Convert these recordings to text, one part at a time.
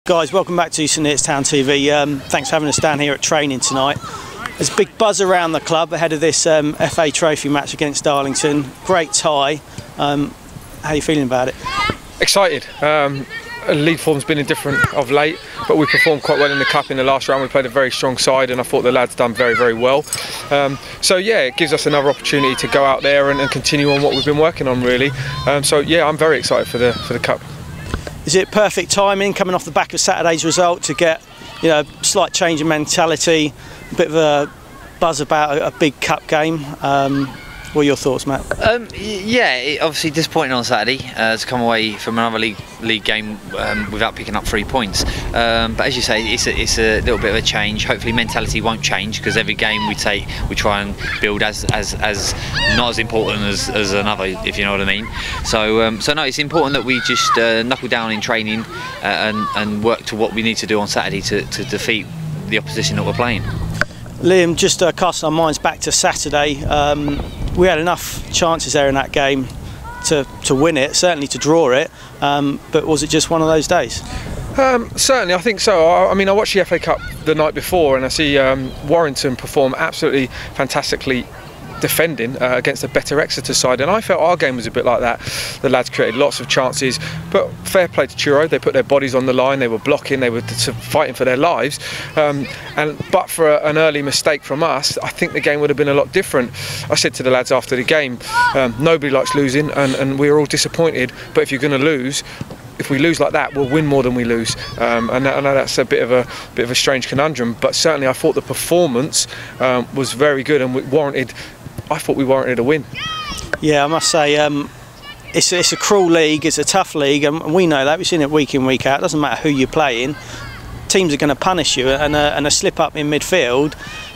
Guys, welcome back to SNTTV. Thanks for having us down here at training tonight. There's a big buzz around the club ahead of this FA Trophy match against Darlington. Great tie. How are you feeling about it? Excited. League form's been indifferent of late, but we performed quite well in the cup in the last round. We played a very strong side, and I thought the lads done very, very well. So yeah, it gives us another opportunity to go out there and continue on what we've been working on, really. So yeah, I'm very excited for the cup. Is it perfect timing coming off the back of Saturday's result to get, you know, a slight change in mentality, a bit of a buzz about a big cup game? What are your thoughts, Matt? Yeah, obviously disappointing on Saturday to come away from another league game without picking up 3 points. But as you say, it's a little bit of a change. Hopefully mentality won't change, because every game we take, we try and build as not as important as another, if you know what I mean. So no, it's important that we just knuckle down in training and work to what we need to do on Saturday to defeat the opposition that we're playing. Liam, just casting our minds back to Saturday, we had enough chances there in that game to win it, certainly to draw it, but was it just one of those days? Certainly, I think so. I mean, I watched the FA Cup the night before, and I see Warrington perform absolutely fantastically defending against a better Exeter side, and I felt our game was a bit like that. The lads created lots of chances, but fair play to Truro. They put their bodies on the line, they were blocking, they were fighting for their lives, but for an early mistake from us, I think the game would have been a lot different. I said to the lads after the game, nobody likes losing, and we were all disappointed, but if you're going to lose, if we lose like that, we'll win more than we lose. And I know that's a bit of a strange conundrum, but certainly I thought the performance was very good, and I thought we warranted a win. Yeah, I must say, it's a cruel league, it's a tough league, and we know that. We've seen it week in, week out. It doesn't matter who you're playing. Teams are going to punish you, and a slip up in midfield,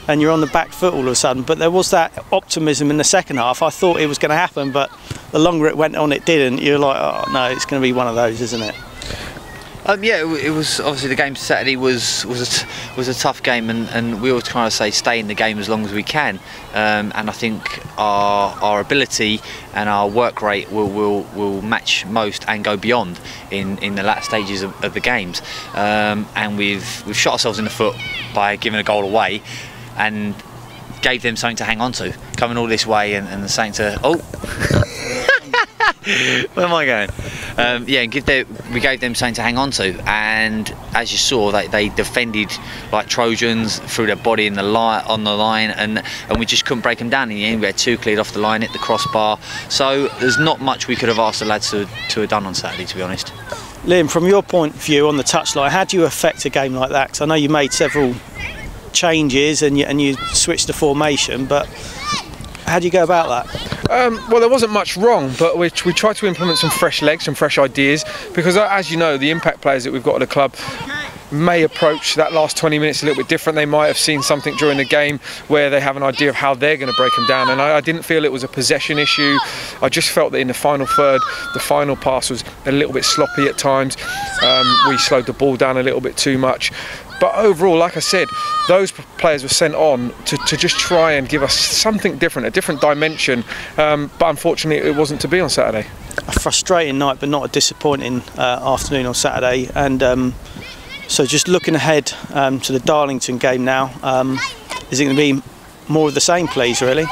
and you're on the back foot all of a sudden. But there was that optimism in the second half. I thought it was going to happen, but the longer it went on, it didn't. You're like, oh no, it's going to be one of those, isn't it? Yeah, it was obviously the game Saturday was a tough game, and we always kind of say stay in the game as long as we can. And I think our ability and our work rate will match most and go beyond in the latter stages of the games. And we've shot ourselves in the foot by giving a goal away, and gave them something to hang on to, coming all this way and saying to where am I going? Yeah, we gave them something to hang on to, and as you saw, they defended like Trojans, threw their body on the line, and we just couldn't break them down in the end. We had 2 cleared off the line, hit the crossbar. So there's not much we could have asked the lads to have done on Saturday, to be honest. Liam, from your point of view on the touchline, how do you affect a game like that? Because I know you made several changes and you switched the formation, but how do you go about that? Well, there wasn't much wrong, but we tried to implement some fresh legs, some fresh ideas, because as you know, the impact players that we've got at the club may approach that last 20 minutes a little bit different. They might have seen something during the game where they have an idea of how they're going to break them down, and I didn't feel it was a possession issue. I just felt that in the final third, the final pass was a little bit sloppy at times. We slowed the ball down a little bit too much. But overall, like I said, those players were sent on to just try and give us something different, a different dimension. But unfortunately, it wasn't to be on Saturday. A frustrating night, but not a disappointing afternoon on Saturday. And so just looking ahead to the Darlington game now, is it going to be more of the same, please, really?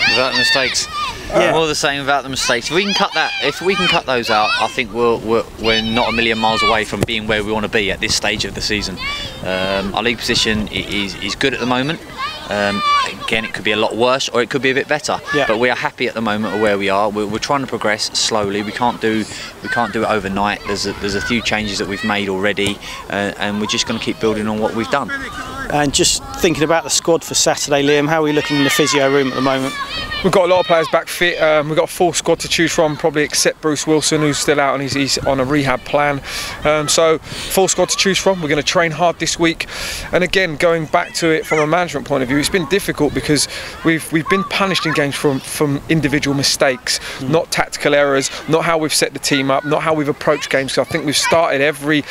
Without the mistakes. Yeah. More of the same without the mistakes. If we can cut those out, I think we're not a million miles away from being where we want to be at this stage of the season. Our league position is good at the moment. Again, it could be a lot worse, or it could be a bit better. Yeah. But we are happy at the moment of where we are. We're trying to progress slowly. We can't do it overnight. There's a few changes that we've made already, and we're just going to keep building on what we've done. And just thinking about the squad for Saturday, Liam, how are we looking in the physio room at the moment? We've got a lot of players back fit. We've got a full squad to choose from, probably except Bruce Wilson, who's still out and he's on a rehab plan. So full squad to choose from. We're going to train hard this week. And again, going back to it from a management point of view, it's been difficult because we've been punished in games from individual mistakes, not tactical errors, not how we've set the team up, not how we've approached games. So I think we've started every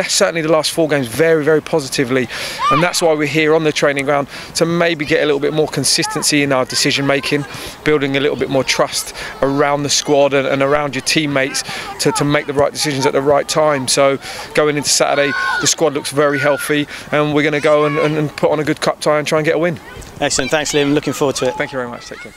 certainly the last 4 games very, very positively, and that's why we're here on the training ground, to maybe get a little bit more consistency in our decision making, building a little bit more trust around the squad and around your teammates to make the right decisions at the right time. So going into Saturday, the squad looks very healthy, and we're going to go and put on a good cup tie and try and get a win. Excellent, thanks Liam, looking forward to it. Thank you very much, take care.